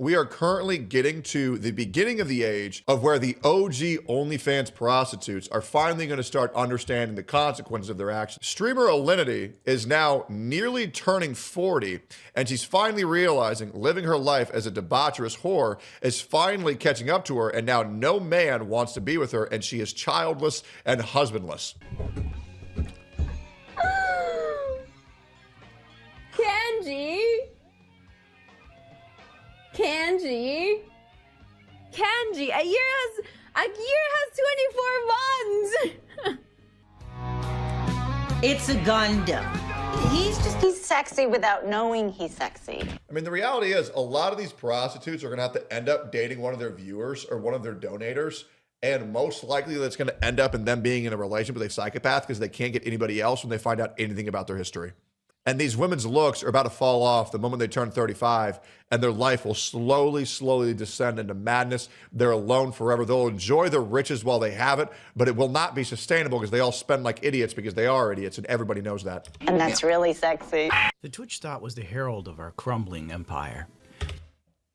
we are currently getting to the beginning of the age of where the OG OnlyFans prostitutes are finally going to start understanding the consequences of their actions. Streamer Alinity is now nearly turning 40, and she's finally realizing living her life as a debaucherous whore is finally catching up to her, and now no man wants to be with her, and she is childless and husbandless. Kanji, a year has 24 months. It's a Gundam. He's sexy without knowing he's sexy. I mean, the reality is a lot of these prostitutes are going to have to end up dating one of their viewers or one of their donators. And most likely that's going to end up in them being in a relationship with a psychopath because they can't get anybody else when they find out anything about their history. And these women's looks are about to fall off the moment they turn 35, and their life will slowly descend into madness. They're alone forever. They'll enjoy their riches while they have it, but it will not be sustainable because they all spend like idiots because they are idiots, and everybody knows that. And that's really sexy. The Twitch thought was the herald of our crumbling empire.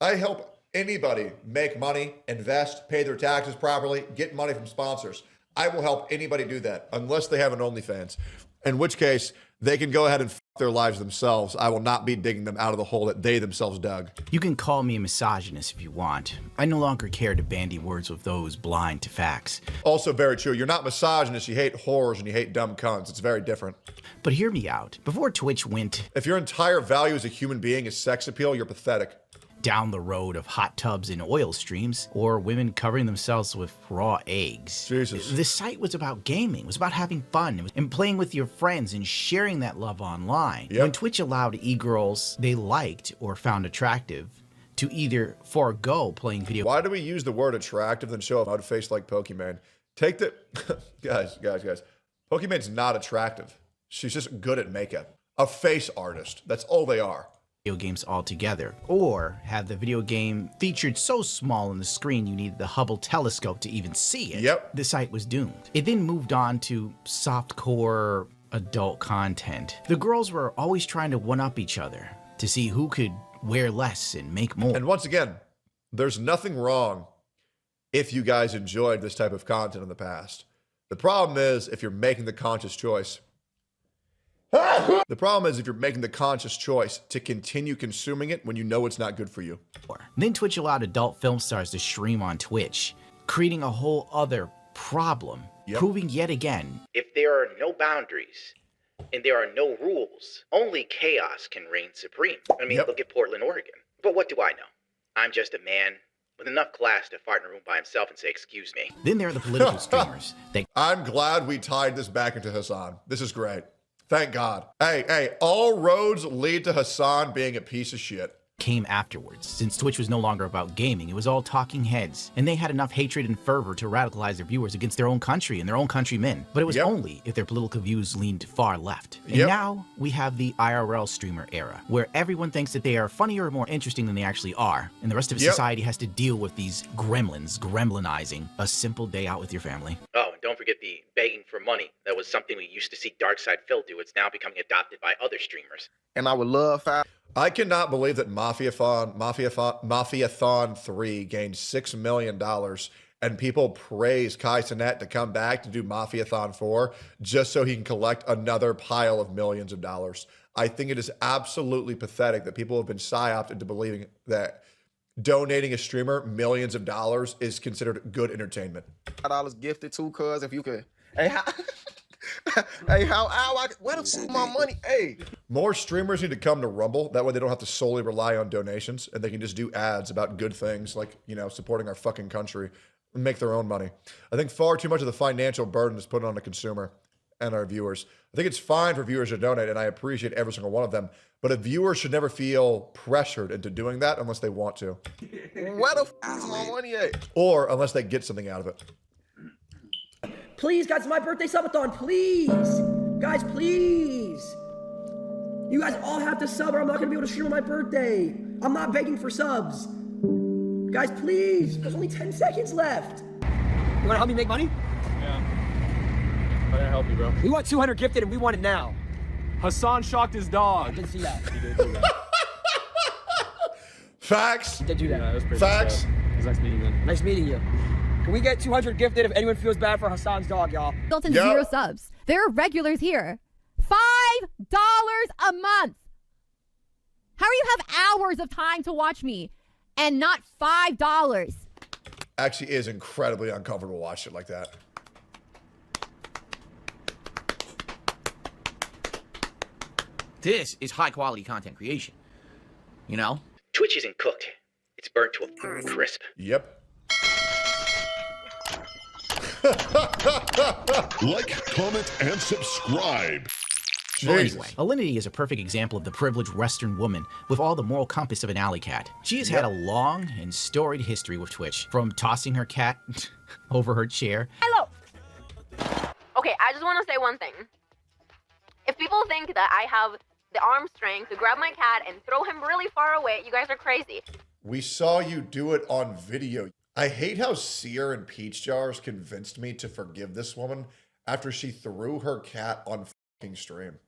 I help anybody make money, invest, pay their taxes properly, get money from sponsors. I will help anybody do that unless they have an OnlyFans, in which case they can go ahead and f their lives themselves. I will not be digging them out of the hole that they themselves dug. You can call me a misogynist if you want. I no longer care to bandy words with those blind to facts. Also very true. You're not misogynist. You hate whores and you hate dumb cunts. It's very different. But hear me out. Before Twitch went... If your entire value as a human being is sex appeal, you're pathetic. Down the road of hot tubs and oil streams, or women covering themselves with raw eggs. Jesus. The site was about gaming. It was about having fun and playing with your friends and sharing that love online. Yep. When Twitch allowed e-girls they liked or found attractive to either forego playing video... Why do we use the word attractive then show a mud face like Pokemon? Take the... guys. Pokemon's not attractive. She's just good at makeup. A face artist. That's all they are. Video games altogether, or have the video game featured so small on the screen you needed the Hubble telescope to even see it. Yep. The site was doomed. It then moved on to softcore adult content. The girls were always trying to one-up each other to see who could wear less and make more. And once again, there's nothing wrong if you guys enjoyed this type of content in the past. The problem is if you're making the conscious choice. The problem is if you're making the conscious choice to continue consuming it when you know it's not good for you. Then Twitch allowed adult film stars to stream on Twitch, creating a whole other problem, proving yet again, if there are no boundaries and there are no rules, only chaos can reign supreme. I mean, look at Portland, Oregon. But what do I know? I'm just a man with enough class to fart in a room by himself and say, excuse me. Then there are the political streamers. I'm glad we tied this back into Hassan. This is great. Thank God. Hey, all roads lead to Hassan being a piece of shit. Came afterwards. Since Twitch was no longer about gaming, it was all talking heads, and they had enough hatred and fervor to radicalize their viewers against their own country and their own countrymen. But it was only if their political views leaned far left. And now we have the IRL streamer era, where everyone thinks that they are funnier or more interesting than they actually are, and the rest of society has to deal with these gremlins gremlinizing a simple day out with your family. Oh, and don't forget the begging for money. That was something we used to see Darkside Phil do. It's now becoming adopted by other streamers. And I would love I cannot believe that Mafiathon 3 gained $6 million and people praise Kai Cenat to come back to do Mafiathon 4 just so he can collect another pile of millions of dollars. I think it is absolutely pathetic that people have been psyoped into believing that donating a streamer millions of dollars is considered good entertainment. $5 gifted too, cuz if you could. Hey, where the fuck my money? Hey. More streamers need to come to Rumble. That way they don't have to solely rely on donations and they can just do ads about good things like, you know, supporting our fucking country and make their own money. I think far too much of the financial burden is put on the consumer and our viewers. I think it's fine for viewers to donate and I appreciate every single one of them, but a viewer should never feel pressured into doing that unless they want to. Where the fuck is my money at? Or unless they get something out of it. Please, guys, it's my birthday subathon, please. Guys, please. You guys all have to sub or I'm not gonna be able to stream on my birthday. I'm not begging for subs. Guys, please, there's only 10 seconds left. You wanna help me make money? Yeah. I'm gonna help you, bro. We want 200 gifted and we want it now. Hassan shocked his dog. I didn't see that. He did do that. Facts. Did do that. Yeah, it was pretty Facts. It was nice meeting you. Nice meeting you. Can we get 200 gifted if anyone feels bad for Hassan's dog, y'all? Built in Yep. 0 subs. There are regulars here. $5 a month. How do you have hours of time to watch me and not $5? Actually is incredibly uncomfortable to watch shit like that. This is high quality content creation. You know? Twitch isn't cooked. It's burnt to a crisp. Yep. Like, comment, and subscribe. Well, Jesus. anyway, Alinity is a perfect example of the privileged Western woman with all the moral compass of an alley cat. She has had a long and storied history with Twitch, from tossing her cat over her chair. Hello. Okay, I just want to say one thing. If people think that I have the arm strength to grab my cat and throw him really far away, you guys are crazy. We saw you do it on video. I hate how Sear and Peach Jars convinced me to forgive this woman after she threw her cat on fucking stream.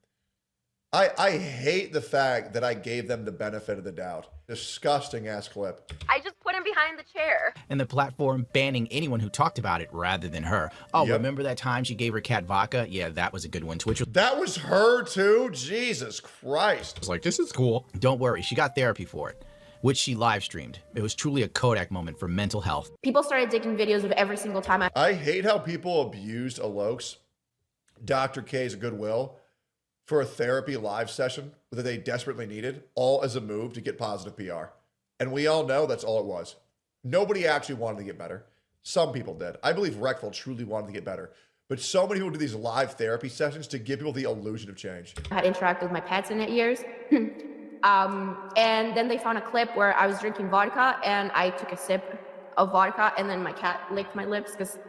I hate the fact that I gave them the benefit of the doubt. Disgusting ass clip. I just put him behind the chair. And the platform banning anyone who talked about it rather than her. Oh, remember that time she gave her cat vodka? Yeah, that was a good one. Twitch was That was her too? Jesus Christ. like, this is cool. Don't worry, she got therapy for it, which she live streamed. It was truly a Kodak moment for mental health. People started taking videos of every single time I hate how people abused Alok's, Dr. K's goodwill for a therapy live session that they desperately needed, all as a move to get positive PR. And we all know that's all it was. Nobody actually wanted to get better. Some people did. I believe Reckful truly wanted to get better. But so many people do these live therapy sessions to give people the illusion of change. I had interacted with my pets in 8 years. And then they found a clip where I was drinking vodka and I took a sip of vodka and then my cat licked my lips because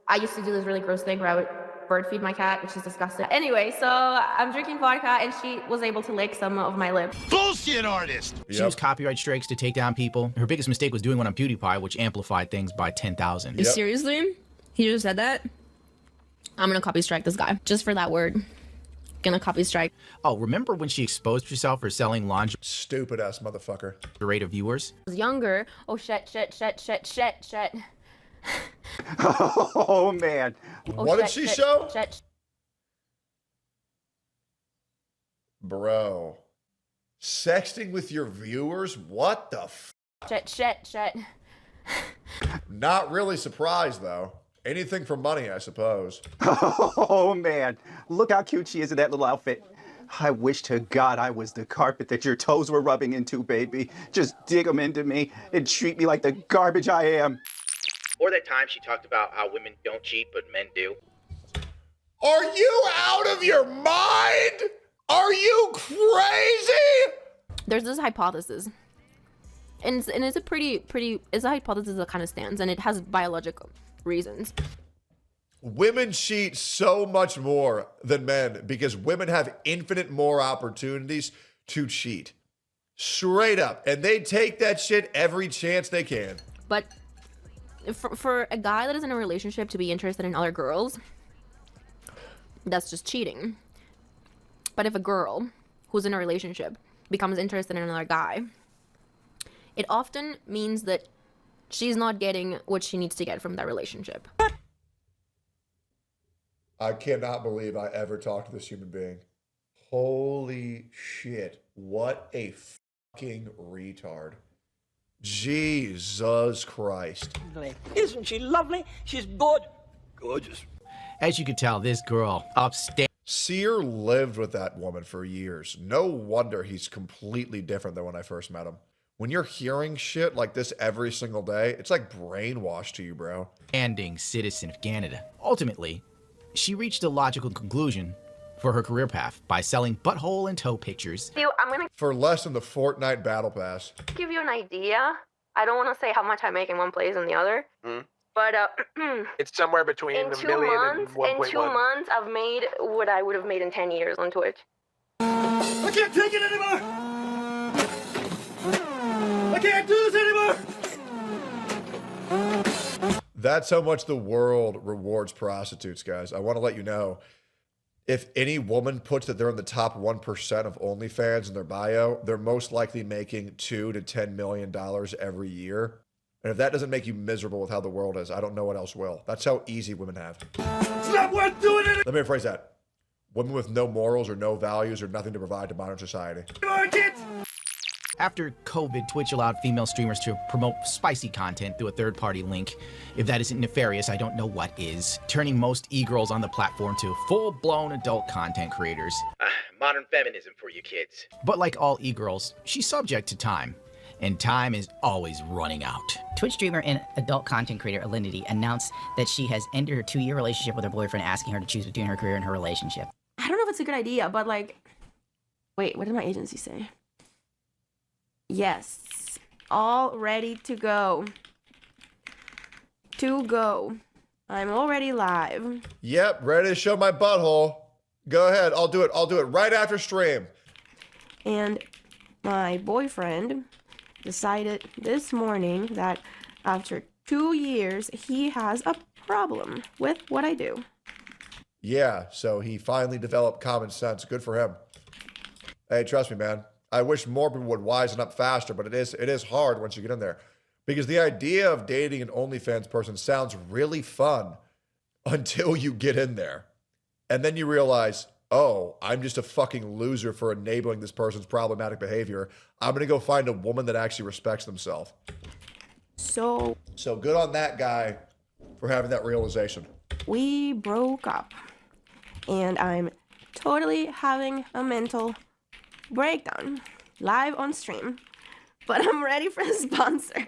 I used to do this really gross thing where I would bird feed my cat, which is disgusting. Anyway, so I'm drinking vodka and she was able to lick some of my lips. Bullshit artist. She used copyright strikes to take down people. Her biggest mistake was doing one on PewDiePie, which amplified things by 10,000. Seriously? He just said that? I'm gonna copy strike this guy just for that word. Gonna copy strike. Oh, remember when she exposed herself for selling lingerie Stupid ass motherfucker. to viewers? I was younger. Oh shit. Oh, man. What did she show? Shit. Bro. Sexting with your viewers? What the f? Shit. Not really surprised, though. Anything for money, I suppose. Oh, man. Look how cute she is in that little outfit. I wish to God I was the carpet that your toes were rubbing into, baby. Just dig them into me and treat me like the garbage I am. Or that time she talked about how women don't cheat, but men do. Are you out of your mind? Are you crazy? There's this hypothesis. And it's a pretty, it's a hypothesis that kind of stands, and it has biological reasons. Women cheat so much more than men because women have infinite more opportunities to cheat. Straight up. And they take that shit every chance they can. But for a guy that is in a relationship to be interested in other girls, that's just cheating. But if a girl who's in a relationship becomes interested in another guy, it often means that she's not getting what she needs to get from that relationship. I cannot believe I ever talked to this human being. Holy shit. What a fucking retard. Jesus Christ. Isn't she lovely? She's gorgeous. As you could tell, this girl upstairs. Sear lived with that woman for years. No wonder he's completely different than when I first met him. When you're hearing shit like this every single day, it's like brainwashed to you, bro. Standing citizen of Canada. Ultimately, she reached a logical conclusion for her career path by selling butthole and toe pictures. I'm gonna For less than the Fortnite Battle Pass. give you an idea. I don't want to say how much I make in one place and the other, but It's somewhere between in a 2 million months, and 1.1. in 2 months, I've made what I would have made in 10 years on Twitch. I can't take it anymore! I can't do this anymore! That's how much the world rewards prostitutes, guys. I want to let you know. if any woman puts that they're in the top 1% of OnlyFans in their bio, they're most likely making $2 to $10 million every year. And if that doesn't make you miserable with how the world is, I don't know what else will. That's how easy women have. It's not worth doing it. Let me rephrase that. Women with no morals or no values or nothing to provide to modern society. After COVID, Twitch allowed female streamers to promote spicy content through a third-party link. If that isn't nefarious, I don't know what is. Turning most e-girls on the platform to full-blown adult content creators. Modern feminism for you kids. But like all e-girls, she's subject to time. And time is always running out. Twitch streamer and adult content creator Alinity announced that she has ended her 2-year relationship with her boyfriend, asking her to choose between her career and her relationship. I don't know if it's a good idea, but like, wait, what did my agency say? Yes, all ready to go. I'm already live. Yep, ready to show my butthole. Go ahead, I'll do it right after stream. And my boyfriend decided this morning that after 2 years, he has a problem with what I do. Yeah, so he finally developed common sense. Good for him. Hey, trust me, man. I wish more people would wisen up faster, but it is hard once you get in there. Because the idea of dating an OnlyFans person sounds really fun until you get in there. And then you realize, oh, I'm just a fucking loser for enabling this person's problematic behavior. I'm going to go find a woman that actually respects themselves. So good on that guy for having that realization. We broke up. And I'm totally having a mental breakdown live on stream. But I'm ready for the sponsor.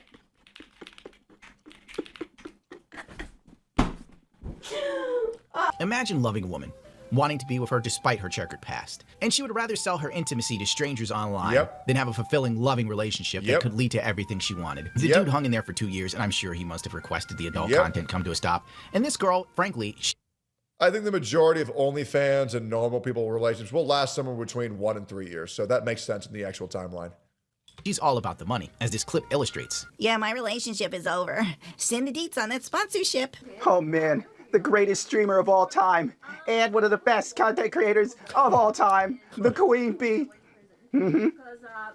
Imagine loving a woman, wanting to be with her despite her checkered past. And she would rather sell her intimacy to strangers online than have a fulfilling, loving relationship that could lead to everything she wanted. The dude hung in there for 2 years, and I'm sure he must have requested the adult content come to a stop. And this girl, frankly, I think the majority of OnlyFans and normal people relationships will last somewhere between 1 and 3 years. So that makes sense in the actual timeline. She's all about the money, as this clip illustrates. Yeah, my relationship is over. Send the deets on that sponsorship. Oh man, the greatest streamer of all time, and one of the best content creators of all time, the Queen Bee. Because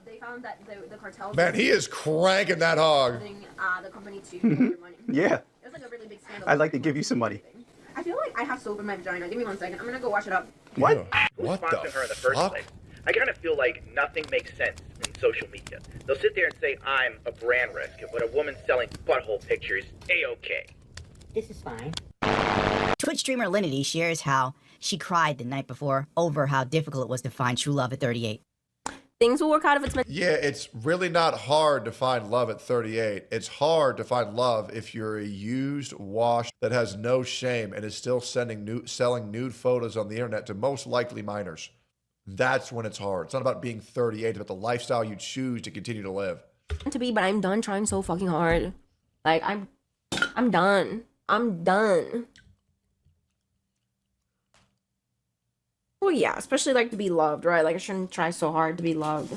they found that the cartel. Man, he is cranking that hog. The company to their money. Yeah. It was like a really big scandal. I'd like to give you some money. I feel like I have soap in my vagina. Give me 1 second. I'm gonna go wash it up. What? What the Her in the first place. I kind of feel like nothing makes sense in social media. They'll sit there and say I'm a brand risk, but a woman selling butthole pictures, A-okay. This is fine. Twitch streamer Alinity shares how she cried the night before over how difficult it was to find true love at 38. Things will work out if it's meant. Yeah, it's really not hard to find love at 38. It's hard to find love if you're a used wash that has no shame and is still selling nude photos on the internet to most likely minors. That's when it's hard. It's not about being 38, it's about the lifestyle you choose to continue to live. To be, but I'm done trying so fucking hard. Like I'm done. I'm done. Well, yeah, especially like to be loved, right? Like I shouldn't try so hard to be loved.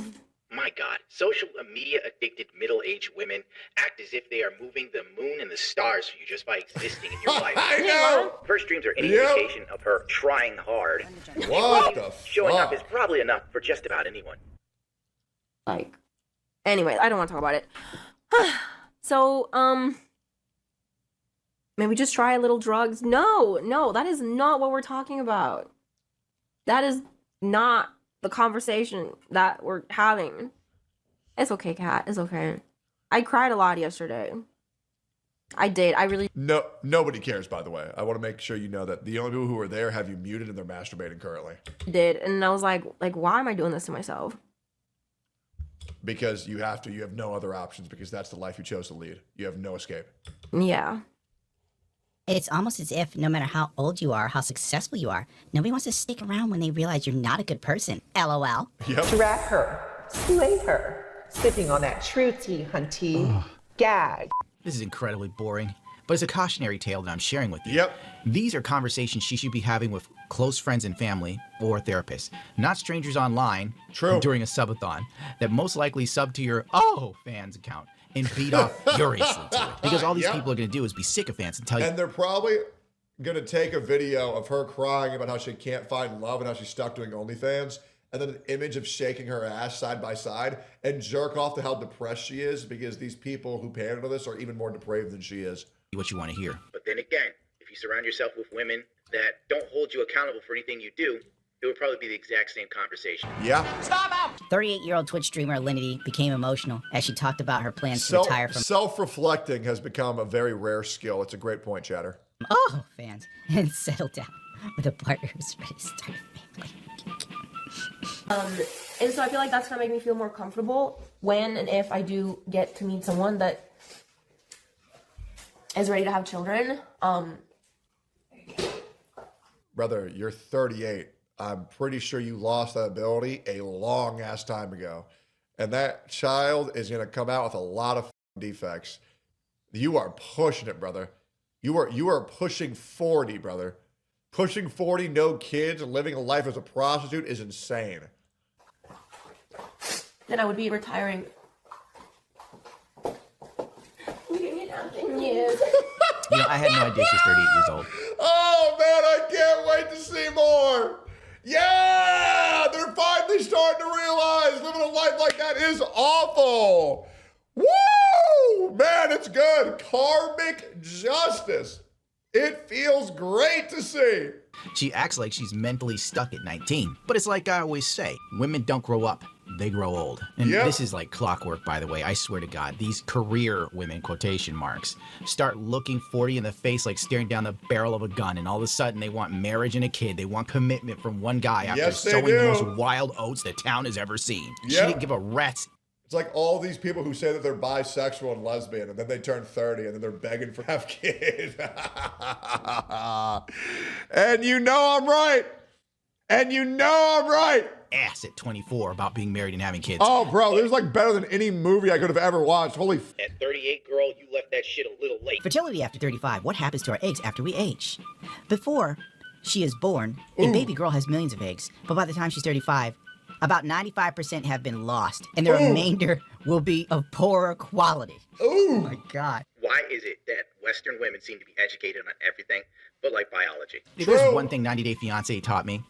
My God, social media addicted middle-aged women act as if they are moving the moon and the stars for you just by existing in your life. I know. Her streams are any indication of her trying hard. What the Showing up fuck? is probably enough for just about anyone. Like, anyway, I don't want to talk about it. So, maybe just try a little drugs. No, that is not what we're talking about. That is not the conversation that we're having. It's okay, Kat. It's okay. I cried a lot yesterday. I did. I really... No, nobody cares, by the way. I want to make sure you know that the only people who are there have you muted and they're masturbating currently. did. And I was like, why am I doing this to myself? Because you have to. You have no other options because that's the life you chose to lead. You have no escape. Yeah. It's almost as if no matter how old you are, how successful you are, nobody wants to stick around when they realize you're not a good person. LOL. Yep. Drag her. Slay her. Sipping on that true tea, hunty. Gag. This is incredibly boring, but it's a cautionary tale that I'm sharing with you. Yep. These are conversations she should be having with close friends and family or therapists, not strangers online during a subathon that most likely sub to your fans account and beat off furiously to it. Because all these people are going to do is be sycophants and tell you. And they're probably going to take a video of her crying about how she can't find love and how she's stuck doing OnlyFans, and then an image of shaking her ass side by side and jerk off to how depressed she is because these people who pander to this are even more depraved than she is. What you want to hear. But then again, if you surround yourself with women that don't hold you accountable for anything you do, it would probably be the exact same conversation. Yeah. Stop him! 38-year-old Twitch streamer Alinity became emotional as she talked about her plans to retire from Self-reflecting has become a very rare skill. It's a great point, Chatter. Oh, fans, and settle down with a partner who's ready to start a family. And so I feel like that's gonna make me feel more comfortable when and if I do get to meet someone that is ready to have children. Brother, you're 38. I'm pretty sure you lost that ability a long ass time ago. And that child is going to come out with a lot of defects. You are pushing it, brother. You are pushing 40, brother. Pushing 40, no kids, and living a life as a prostitute is insane. Then I would be retiring. Yes. You know, I had no idea she's 38 years old. Oh, man, I can't wait to see more. Yeah, they're finally starting to realize living a life like that is awful. Woo! Man, it's good. Karmic justice. It feels great to see. She acts like she's mentally stuck at 19. But it's like I always say, women don't grow up, they grow old. And this is like clockwork, by the way. I swear to God, these career women, quotation marks, start looking 40 in the face like staring down the barrel of a gun. And all of a sudden, they want marriage and a kid. They want commitment from one guy after sowing the most wild oats the town has ever seen. She didn't give a rat's. It's like all these people who say that they're bisexual and lesbian, and then they turn 30, and then they're begging for have kids. And you know I'm right. And you know I'm right. Ass at 24 about being married and having kids. Oh, bro, this is like better than any movie I could have ever watched. Holy. At 38, girl, you left that shit a little late. Fertility after 35. What happens to our eggs after we age? Before she is born, a baby girl has millions of eggs, but by the time she's 35, about 95% have been lost, and the remainder will be of poorer quality. Oh my God. Why is it that Western women seem to be educated on everything but like biology? If there's one thing 90 Day Fiancé taught me,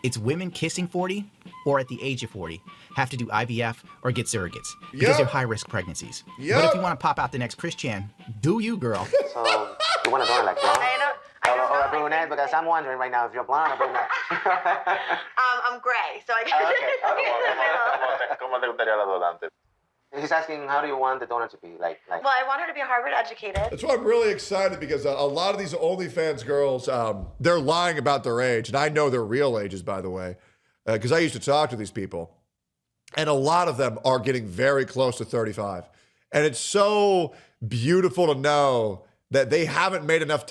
it's women kissing 40 or at the age of 40 have to do IVF or get surrogates because they're high-risk pregnancies. But if you want to pop out the next Christian, do you, girl? So, you want to go like blonde? Or a brunette? Because I'm wondering right now if you're blonde or brunette. I'm gray, so I ¿Cómo te gustaría la donante? He's asking, how do you want the donor to be? Like. Well, I want her to be Harvard educated. That's why I'm really excited because a lot of these OnlyFans girls, they're lying about their age. And I know their real ages, by the way, because I used to talk to these people. And a lot of them are getting very close to 35. And it's so beautiful to know that they haven't made enough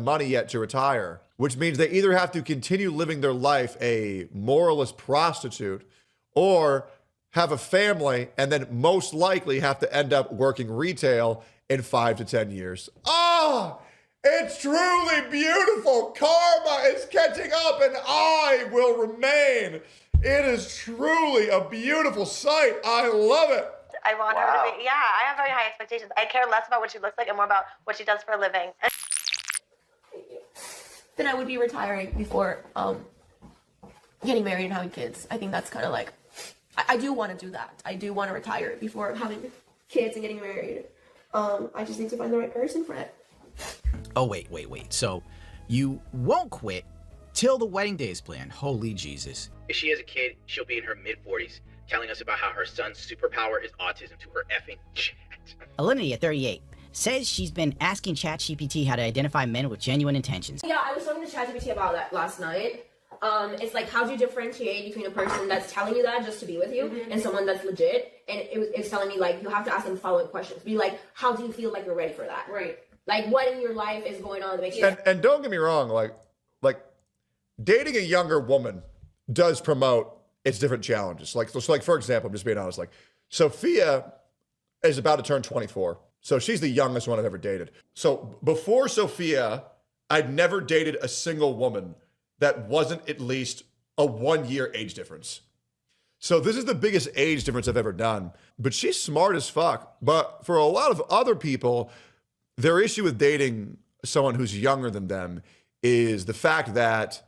money yet to retire, which means they either have to continue living their life a moralist prostitute or have a family and then most likely have to end up working retail in 5 to 10 years. Oh, it's truly beautiful. Karma is catching up and I will remain. It is truly a beautiful sight. I love it. I want her to be, I have very high expectations. I care less about what she looks like and more about what she does for a living. Then I would be retiring before getting married and having kids. I think that's kind of like, I do want to do that. I do want to retire before having kids and getting married. I just need to find the right person for it. Oh, wait. So you won't quit till the wedding day is planned. Holy Jesus. If she has a kid, she'll be in her mid-40s, telling us about how her son's superpower is autism to her effing chat. Alinity at 38 says she's been asking ChatGPT how to identify men with genuine intentions. Yeah, I was talking to ChatGPT about that last night. It's like, how do you differentiate between a person that's telling you that just to be with you and someone that's legit? And it's telling me, like, you have to ask them following questions. Be like, how do you feel like you're ready for that? Right. Like, what in your life is going on that makes you... And don't get me wrong, like dating a younger woman does promote its different challenges. Like, for example, I'm just being honest, like, Sophia is about to turn 24. So she's the youngest one I've ever dated. So before Sophia, I'd never dated a single woman that wasn't at least a 1-year age difference. So this is the biggest age difference I've ever done. But she's smart as fuck. But for a lot of other people, their issue with dating someone who's younger than them is the fact that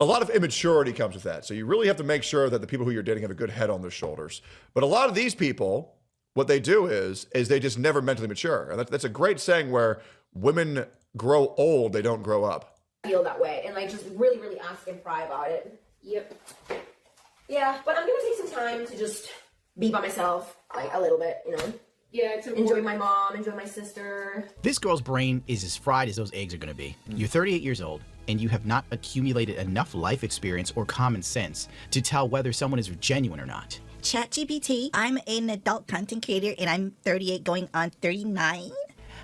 a lot of immaturity comes with that. So you really have to make sure that the people who you're dating have a good head on their shoulders. But a lot of these people, what they do is they just never mentally mature. And that's a great saying where women grow old, they don't grow up. Feel that way and like just really, really ask and pry about it. Yep. Yeah, but I'm gonna take some time to just be by myself, like a little bit, you know? Yeah, it's enjoy my mom, enjoy my sister. This girl's brain is as fried as those eggs are gonna be. You're 38 years old, and you have not accumulated enough life experience or common sense to tell whether someone is genuine or not. ChatGPT, I'm an adult content creator, and I'm 38 going on 39.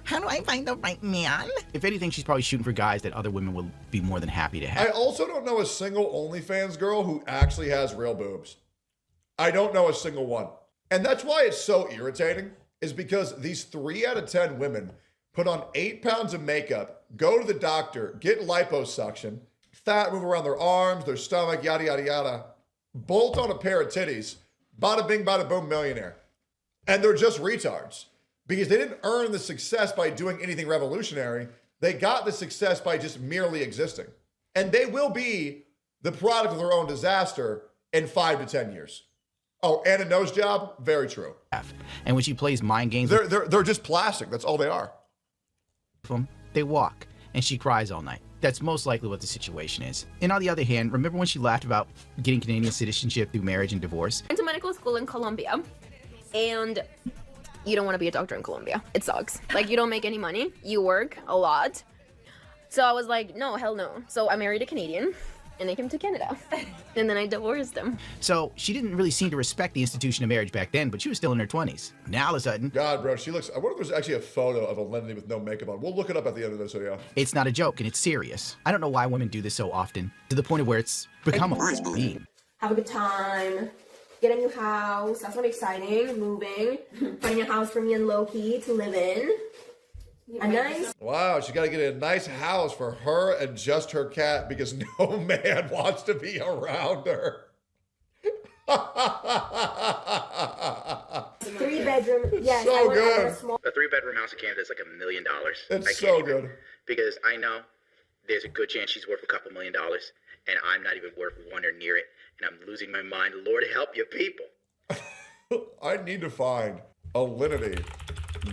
How do I find the right man? If anything, she's probably shooting for guys that other women will be more than happy to have. I also don't know a single OnlyFans girl who actually has real boobs. I don't know a single one. And that's why it's so irritating, is because these 3 out of 10 women put on 8 pounds of makeup, go to the doctor, get liposuction, fat move around their arms, their stomach, yada, yada, yada, bolt on a pair of titties, bada bing, bada boom, millionaire. And they're just retards. Because they didn't earn the success by doing anything revolutionary. They got the success by just merely existing. And they will be the product of their own disaster in 5 to 10 years. Oh, and a nose job? Very true. And when she plays mind games, they're just plastic. That's all they are. They walk, and she cries all night. That's most likely what the situation is. And on the other hand, remember when she laughed about getting Canadian citizenship through marriage and divorce? I went to medical school in Colombia, and you don't want to be a doctor in Colombia. It sucks. Like, you don't make any money. You work a lot. So I was like, no, hell no. So I married a Canadian, and I came to Canada. And then I divorced him. So she didn't really seem to respect the institution of marriage back then, but she was still in her 20s. Now all of a sudden... God, bro, she looks... I wonder if there's actually a photo of Alinity with no makeup on. We'll look it up at the end of this video. It's not a joke, and it's serious. I don't know why women do this so often, to the point of where it's become a meme. Have a good time. Get a new house. That's what exciting. Moving. Finding a house for me and Loki to live in. A nice. Wow, she got to get a nice house for her and just her cat because no man wants to be around her. 3-bedroom. Yes, so I want good. a small. A 3-bedroom house in Canada is like $1 million. It's so good. Because I know there's a good chance she's worth a couple $1 million, and I'm not even worth one or near it, and I'm losing my mind. Lord help you people. I need to find Alinity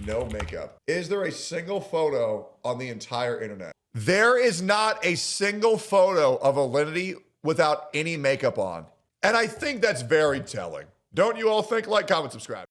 no makeup. Is there a single photo on the entire internet? There is not a single photo of Alinity without any makeup on. And I think that's very telling. Don't you all think? Like, comment, subscribe.